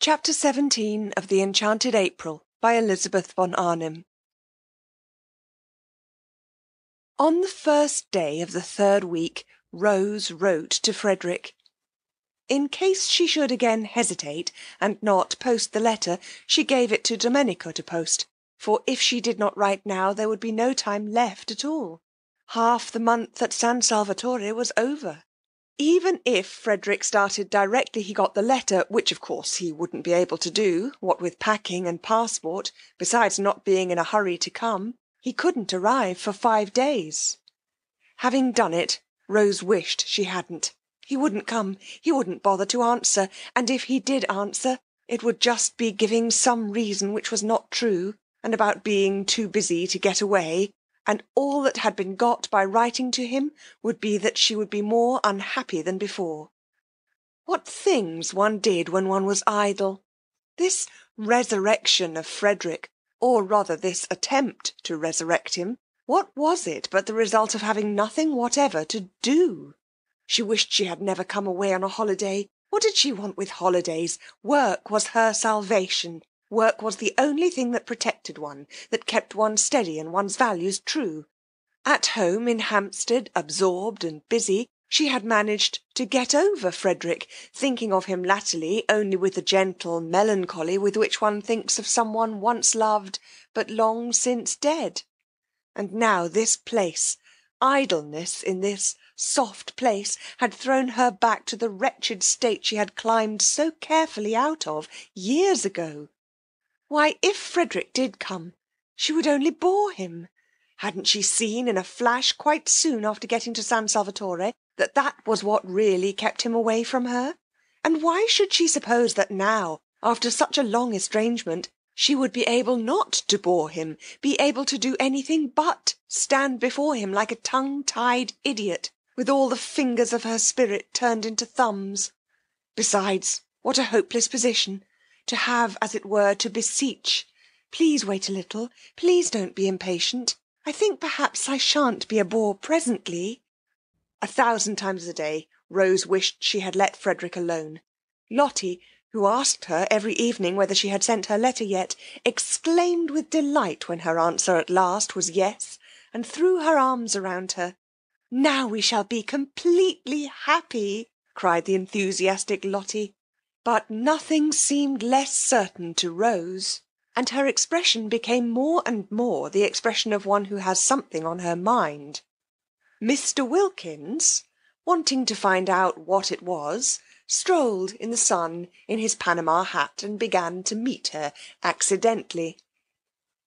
Chapter 17 of the Enchanted April by Elizabeth Von Arnim. On the first day of the third week, Rose wrote to Frederick. In case she should again hesitate, and not post the letter, she gave it to Domenico to post, for if she did not write now, there would be no time left at all. Half the month at San Salvatore was over. Even if Frederick started directly he got the letter, which of course he wouldn't be able to do, what with packing and passport, besides not being in a hurry to come, he couldn't arrive for 5 days. Having done it, Rose wished she hadn't. He wouldn't come, he wouldn't bother to answer, and if he did answer, it would just be giving some reason which was not true, and about being too busy to get away, and all that had been got by writing to him would be that she would be more unhappy than before. What things one did when one was idle! This resurrection of Frederick, or rather this attempt to resurrect him, what was it but the result of having nothing whatever to do? She wished she had never come away on a holiday. What did she want with holidays? Work was her salvation. Work was the only thing that protected one, that kept one steady and one's values true. At home in Hampstead, absorbed and busy, she had managed to get over Frederick, thinking of him latterly only with the gentle melancholy with which one thinks of someone once loved but long since dead. And now this place, idleness in this soft place, had thrown her back to the wretched state she had climbed so carefully out of years ago. Why, if Frederick did come, she would only bore him. Hadn't she seen in a flash quite soon after getting to San Salvatore that that was what really kept him away from her? And why should she suppose that now, after such a long estrangement, she would be able not to bore him, be able to do anything but stand before him like a tongue-tied idiot, with all the fingers of her spirit turned into thumbs? Besides, what a hopeless position! To have, as it were, to beseech, please wait a little, please don't be impatient, I think perhaps I shan't be a bore presently. 1,000 times a day Rose wished she had let Frederick alone. Lottie, who asked her every evening whether she had sent her letter yet, exclaimed with delight when her answer at last was yes, and threw her arms around her. Now we shall be completely happy, cried the enthusiastic Lottie. But nothing seemed less certain to Rose, and her expression became more and more the expression of one who has something on her mind. Mr. Wilkins, wanting to find out what it was, strolled in the sun in his Panama hat and began to meet her accidentally.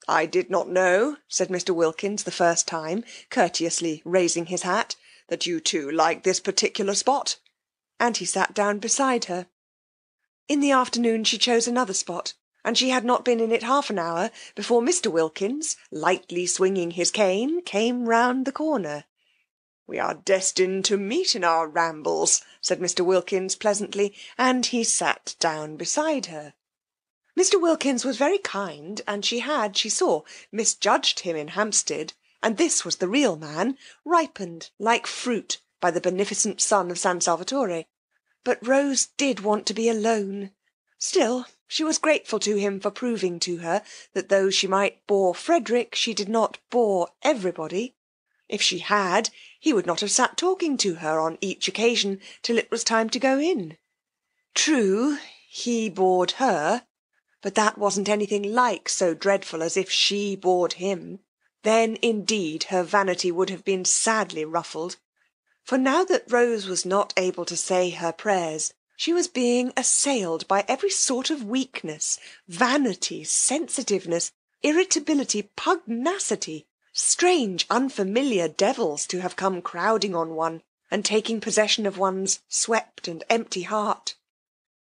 I did not know, said Mr. Wilkins the first time, courteously raising his hat, that you two liked this particular spot. And he sat down beside her. In the afternoon she chose another spot, and she had not been in it half an hour before Mr. Wilkins, lightly swinging his cane, came round the corner. We are destined to meet in our rambles, said Mr. Wilkins pleasantly, and he sat down beside her. Mr. Wilkins was very kind, and she had, she saw, misjudged him in Hampstead, and this was the real man, ripened like fruit by the beneficent sun of San Salvatore. But Rose did want to be alone. Still, she was grateful to him for proving to her that though she might bore Frederick, she did not bore everybody. If she had, he would not have sat talking to her on each occasion till it was time to go in. True, he bored her, but that wasn't anything like so dreadful as if she bored him. Then indeed her vanity would have been sadly ruffled. For now that Rose was not able to say her prayers, she was being assailed by every sort of weakness, vanity, sensitiveness, irritability, pugnacity, strange unfamiliar devils to have come crowding on one and taking possession of one's swept and empty heart.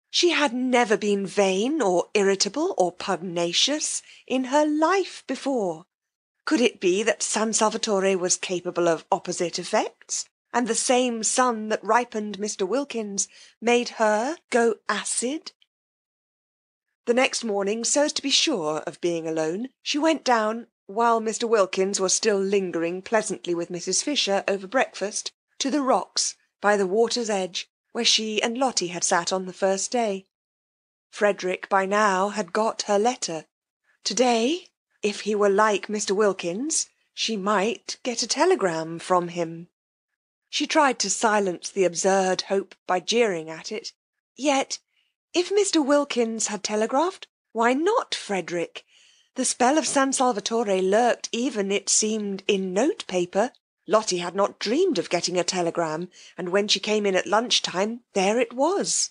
She had never been vain or irritable or pugnacious in her life before. Could it be that San Salvatore was capable of opposite effects, and the same sun that ripened Mr. Wilkins made her go acid? The next morning, so as to be sure of being alone, she went down, while Mr. Wilkins was still lingering pleasantly with Mrs. Fisher over breakfast, to the rocks by the water's edge, where she and Lottie had sat on the first day. Frederick by now had got her letter. Today, if he were like Mr. Wilkins, she might get a telegram from him. She tried to silence the absurd hope by jeering at it. Yet, if Mr. Wilkins had telegraphed, why not Frederick? The spell of San Salvatore lurked even, it seemed, in note-paper. Lottie had not dreamed of getting a telegram, and when she came in at lunch-time, there it was.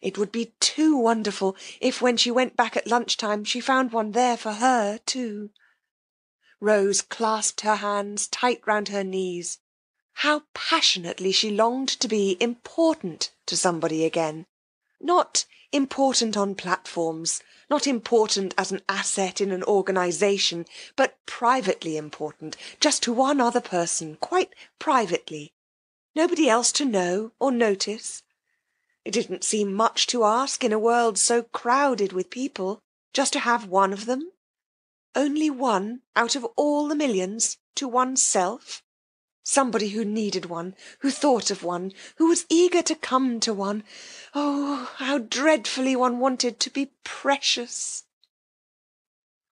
It would be too wonderful if when she went back at lunch-time she found one there for her too. Rose clasped her hands tight round her knees. How passionately she longed to be important to somebody again. Not important on platforms, not important as an asset in an organisation, but privately important, just to one other person, quite privately. Nobody else to know or notice. It didn't seem much to ask in a world so crowded with people, just to have one of them. Only one out of all the millions to oneself. Somebody who needed one, who thought of one, who was eager to come to one. Oh, how dreadfully one wanted to be precious.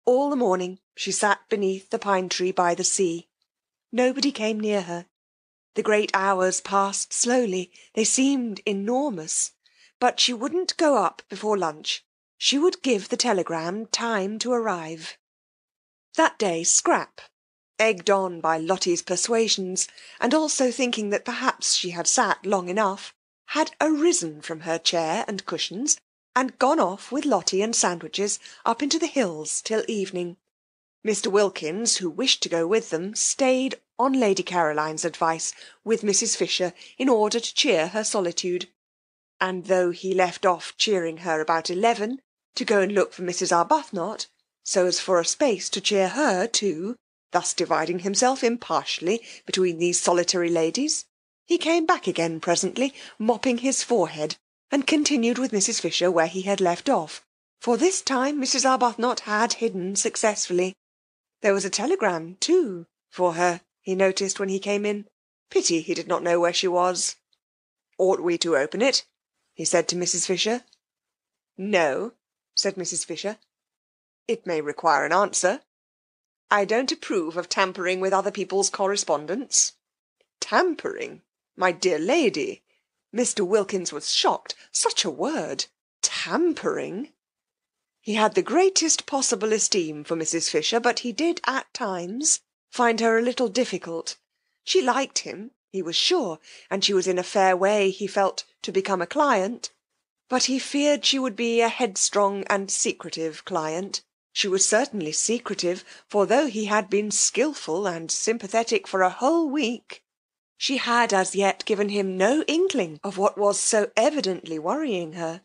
All the morning she sat beneath the pine tree by the sea. Nobody came near her. The great hours passed slowly. They seemed enormous. But she wouldn't go up before lunch. She would give the telegram time to arrive. That day Scrap, egged on by Lottie's persuasions, and also thinking that perhaps she had sat long enough, had arisen from her chair and cushions, and gone off with Lottie and sandwiches up into the hills till evening. Mr. Wilkins, who wished to go with them, stayed, on Lady Caroline's advice, with Mrs. Fisher, in order to cheer her solitude. And though he left off cheering her about 11, to go and look for Mrs. Arbuthnot, so as for a space to cheer her too, thus dividing himself impartially between these solitary ladies, he came back again presently, mopping his forehead, and continued with Mrs. Fisher where he had left off, for this time Mrs. Arbuthnot had hidden successfully. There was a telegram, too, for her, he noticed when he came in. Pity he did not know where she was. "Ought we to open it?" he said to Mrs. Fisher. "No," said Mrs. Fisher. "It may require an answer. I don't approve of tampering with other people's correspondence." "Tampering? My dear lady!" Mr. Wilkins was shocked. Such a word! Tampering! He had the greatest possible esteem for Mrs. Fisher, but he did at times find her a little difficult. She liked him, he was sure, and she was in a fair way, he felt, to become a client. But he feared she would be a headstrong and secretive client. She was certainly secretive, for though he had been skilful and sympathetic for a whole week, she had as yet given him no inkling of what was so evidently worrying her.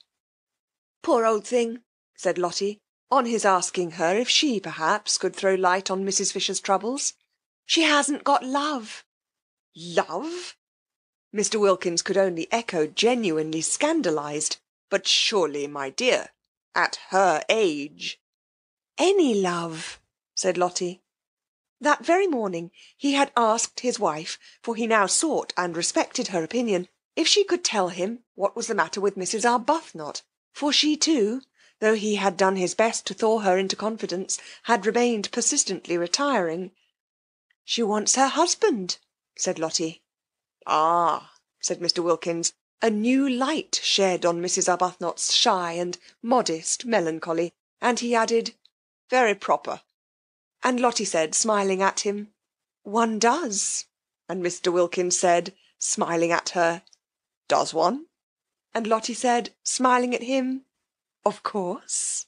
"Poor old thing," said Lottie, on his asking her if she perhaps could throw light on Mrs. Fisher's troubles. "She hasn't got love." "Love?" Mr. Wilkins could only echo, genuinely scandalized. "But surely, my dear, at her age—" "Any love," said Lottie. That very morning he had asked his wife, for he now sought and respected her opinion, if she could tell him what was the matter with Mrs. Arbuthnot, for she too, though he had done his best to thaw her into confidence, had remained persistently retiring. "She wants her husband," said Lottie. "Ah," said Mr. Wilkins, a new light shed on Mrs. Arbuthnot's shy and modest melancholy, and he added, "Very proper." And Lottie said, smiling at him, "One does." And Mr. Wilkins said, smiling at her, "Does one?" And Lottie said, smiling at him, "Of course."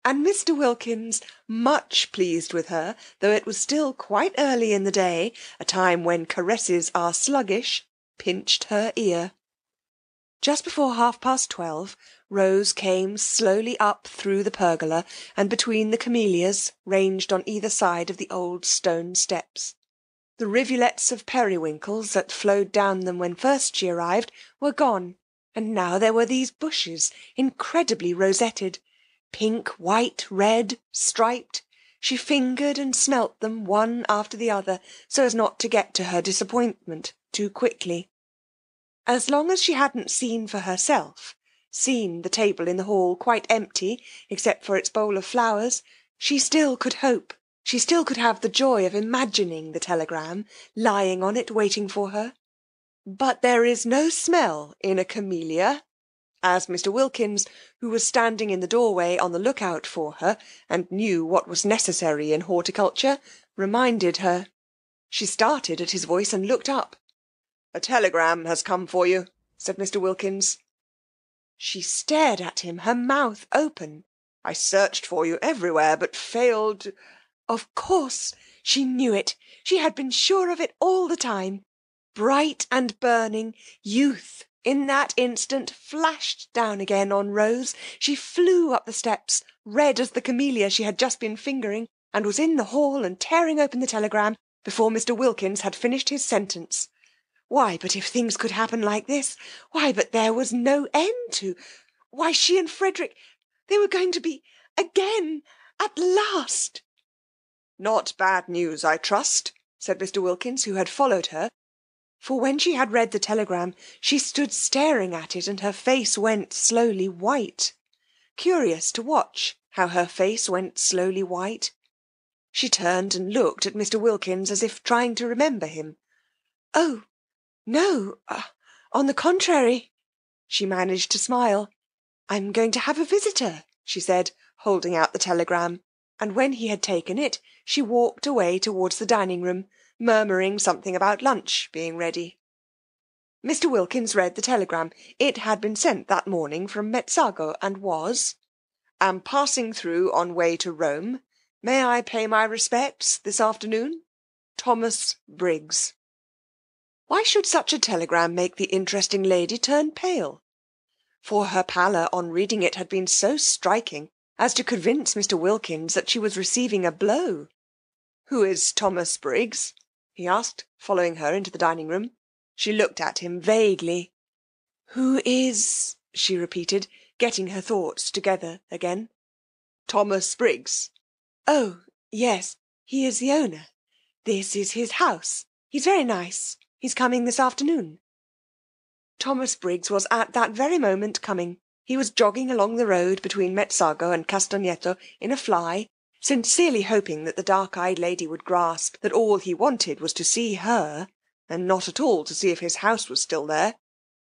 And Mr. Wilkins, much pleased with her, though it was still quite early in the day, a time when caresses are sluggish, pinched her ear. Just before 12:30, Rose came slowly up through the pergola and between the camellias ranged on either side of the old stone steps. The rivulets of periwinkles that flowed down them when first she arrived were gone, and now there were these bushes, incredibly rosetted, pink, white, red, striped. She fingered and smelt them one after the other, so as not to get to her disappointment too quickly. As long as she hadn't seen for herself, seen the table in the hall quite empty, except for its bowl of flowers, she still could hope. She still could have the joy of imagining the telegram lying on it waiting for her. But there is no smell in a camellia, as Mr. Wilkins, who was standing in the doorway on the lookout for her, and knew what was necessary in horticulture, reminded her. She started at his voice and looked up. "A telegram has come for you," said Mr. Wilkins. She stared at him, her mouth open. "I searched for you everywhere, but failed—" Of course, she knew it. She had been sure of it all the time. Bright and burning, youth in that instant flashed down again on Rose. She flew up the steps, red as the camellia she had just been fingering, and was in the hall and tearing open the telegram before Mr. Wilkins had finished his sentence. Why, but if things could happen like this, why, but there was no end to... Why, she and Frederick, they were going to be again, at last. "Not bad news, I trust," said Mr. Wilkins, who had followed her, for when she had read the telegram, she stood staring at it, and her face went slowly white. Curious to watch how her face went slowly white. She turned and looked at Mr. Wilkins as if trying to remember him. "Oh, no, on the contrary," she managed to smile. "I'm going to have a visitor," she said, holding out the telegram, and when he had taken it, she walked away towards the dining-room, murmuring something about lunch being ready. Mr. Wilkins read the telegram. It had been sent that morning from Mezzago, and was: "Am passing through on way to Rome. May I pay my respects this afternoon? Thomas Briggs." Why should such a telegram make the interesting lady turn pale? For her pallor on reading it had been so striking as to convince Mr. Wilkins that she was receiving a blow. "Who is Thomas Briggs?" he asked, following her into the dining-room. She looked at him vaguely. "Who is—" she repeated, getting her thoughts together again. "Thomas Briggs." "Oh, yes, he is the owner. This is his house. He's very nice. He's coming this afternoon." Thomas Briggs was at that very moment coming. He was jogging along the road between Mezzago and Castagneto in a fly, sincerely hoping that the dark-eyed lady would grasp that all he wanted was to see her, and not at all to see if his house was still there.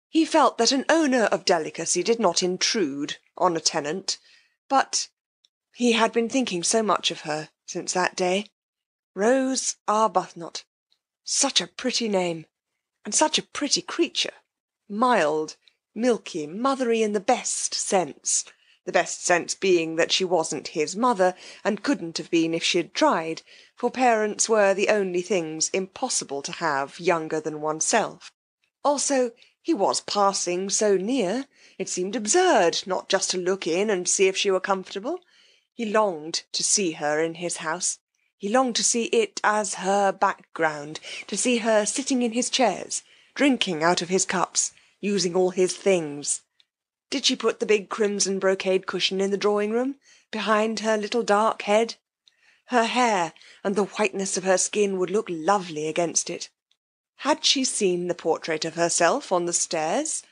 He felt that an owner of delicacy did not intrude on a tenant, but he had been thinking so much of her since that day. Rose Arbuthnot. Such a pretty name, and such a pretty creature. Mild, milky, mothery in the best sense being that she wasn't his mother, and couldn't have been if she'd tried, for parents were the only things impossible to have younger than oneself. Also, he was passing so near, it seemed absurd not just to look in and see if she were comfortable. He longed to see her in his house. He longed to see it as her background, to see her sitting in his chairs, drinking out of his cups, using all his things. Did she put the big crimson brocade cushion in the drawing-room, behind her little dark head? Her hair and the whiteness of her skin would look lovely against it. Had she seen the portrait of herself on the stairs?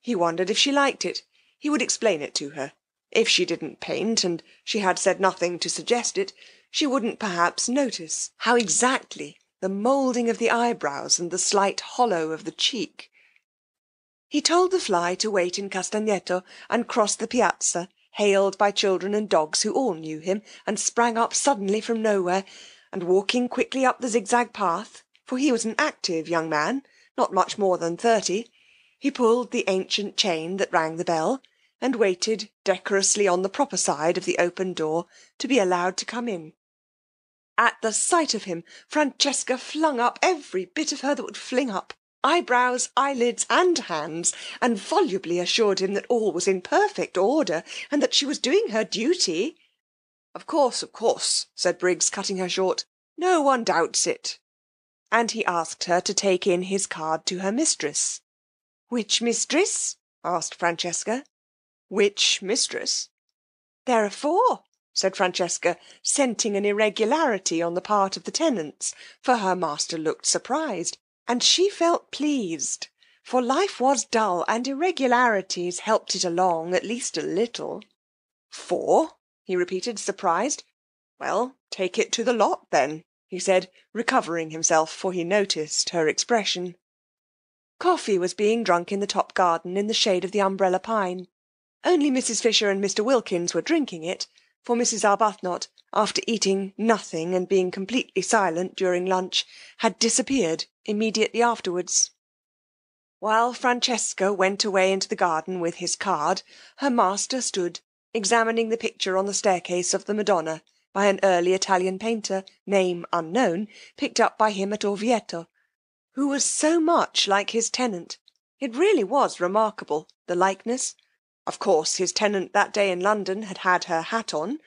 He wondered if she liked it. He would explain it to her. If she didn't paint, and she had said nothing to suggest it, she wouldn't perhaps notice how exactly the moulding of the eyebrows and the slight hollow of the cheek. He told the fly to wait in Castagneto, and crossed the piazza, hailed by children and dogs who all knew him, and sprang up suddenly from nowhere, and walking quickly up the zigzag path, for he was an active young man, not much more than 30, he pulled the ancient chain that rang the bell, and waited decorously on the proper side of the open door to be allowed to come in. At the sight of him, Francesca flung up every bit of her that would fling up, eyebrows, eyelids, and hands, and volubly assured him that all was in perfect order, and that she was doing her duty. Of course, said Briggs, cutting her short. No one doubts it. And he asked her to take in his card to her mistress. Which mistress? asked Francesca. Which mistress? There are 4, said Francesca, scenting an irregularity on the part of the tenants, for her master looked surprised, and she felt pleased, for life was dull, and irregularities helped it along at least a little. 4? He repeated, surprised. Well, take it to the lot then, he said, recovering himself, for he noticed her expression. Coffee was being drunk in the top garden in the shade of the umbrella pine. Only Mrs. Fisher and Mr. Wilkins were drinking it, for Mrs. Arbuthnot, after eating nothing and being completely silent during lunch, had disappeared immediately afterwards. While Francesca went away into the garden with his card, her master stood examining the picture on the staircase of the Madonna by an early Italian painter, name unknown, picked up by him at Orvieto, who was so much like his tenant. It really was remarkable, the likeness. Of course, his tenant that day in London had had her hat on,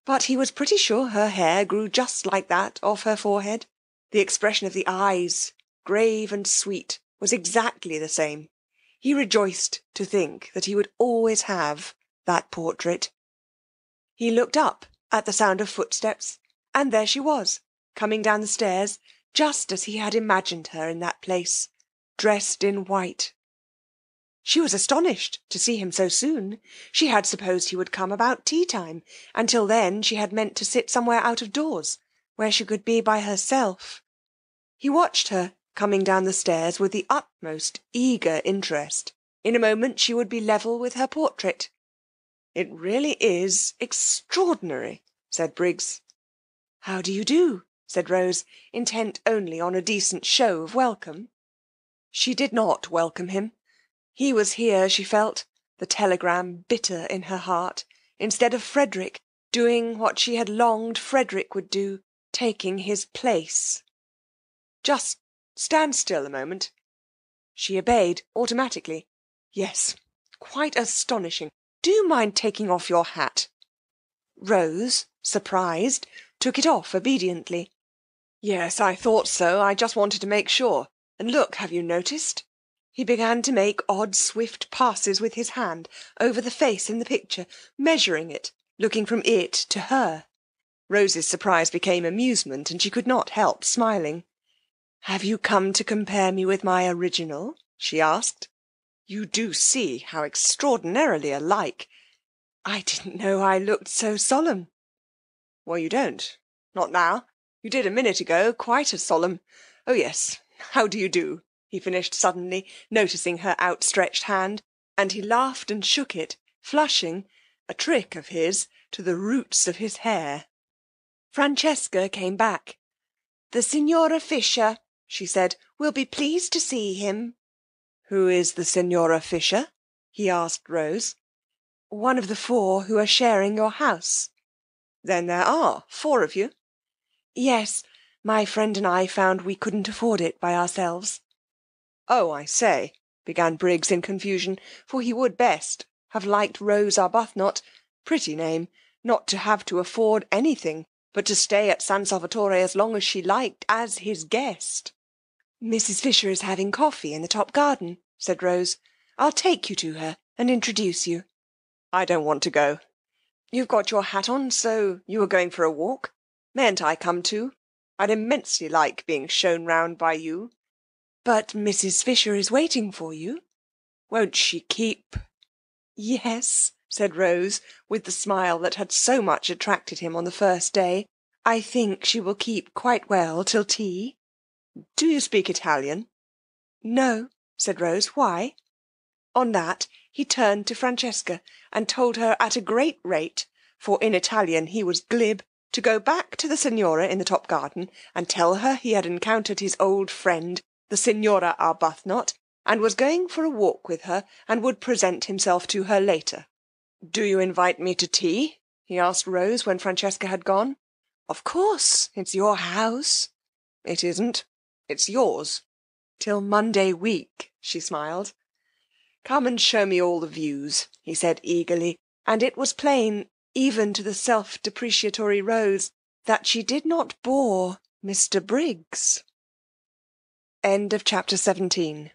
but he was pretty sure her hair grew just like that off her forehead. The expression of the eyes, grave and sweet, was exactly the same. He rejoiced to think that he would always have that portrait. He looked up at the sound of footsteps, and there she was, coming down the stairs, just as he had imagined her in that place, dressed in white. She was astonished to see him so soon. She had supposed he would come about tea-time, and till then she had meant to sit somewhere out of doors, where she could be by herself. He watched her coming down the stairs with the utmost eager interest. In a moment she would be level with her portrait. It really is extraordinary, said Briggs. How do you do? Said Rose, intent only on a decent show of welcome. She did not welcome him. He was here, she felt, the telegram bitter in her heart, instead of Frederick, doing what she had longed Frederick would do, taking his place. Just stand still a moment. She obeyed automatically. Yes, quite astonishing. Do you mind taking off your hat? Rose, surprised, took it off obediently. Yes, I thought so. I just wanted to make sure. And look, have you noticed? He began to make odd, swift passes with his hand over the face in the picture, measuring it, looking from it to her. Rose's surprise became amusement, and she could not help smiling. Have you come to compare me with my original? She asked. You do see how extraordinarily alike. I didn't know I looked so solemn. Well, you don't. Not now. You did a minute ago, quite as solemn. Oh, yes. How do you do? He finished suddenly, noticing her outstretched hand, and he laughed and shook it, flushing, a trick of his, to the roots of his hair. Francesca came back. The Signora Fisher, she said, will be pleased to see him. Who is the Signora Fisher? He asked Rose. One of the 4 who are sharing your house. Then there are 4 of you? Yes, my friend and I found we couldn't afford it by ourselves. Oh, I say, began Briggs in confusion, for he would best have liked Rose Arbuthnot, pretty name, not to have to afford anything, but to stay at San Salvatore as long as she liked as his guest. Mrs. Fisher is having coffee in the top garden, said Rose. I'll take you to her and introduce you. I don't want to go. You've got your hat on, so you are going for a walk. Mayn't I come too? I'd immensely like being shown round by you. But Mrs. Fisher is waiting for you. Won't she keep? Yes, said Rose, with the smile that had so much attracted him on the first day. I think she will keep quite well till tea. Do you speak Italian? No, said Rose. Why? On that he turned to Francesca and told her at a great rate, for in Italian he was glib, to go back to the Signora in the top garden and tell her he had encountered his old friend, the Signora Arbuthnot, and was going for a walk with her and would present himself to her later. Do you invite me to tea? He asked Rose when Francesca had gone. Of course, it's your house. It isn't. It's yours. Till Monday week, she smiled. Come and show me all the views, he said eagerly, and it was plain, even to the self-depreciatory Rose, that she did not bore Mr. Briggs. End of chapter 17.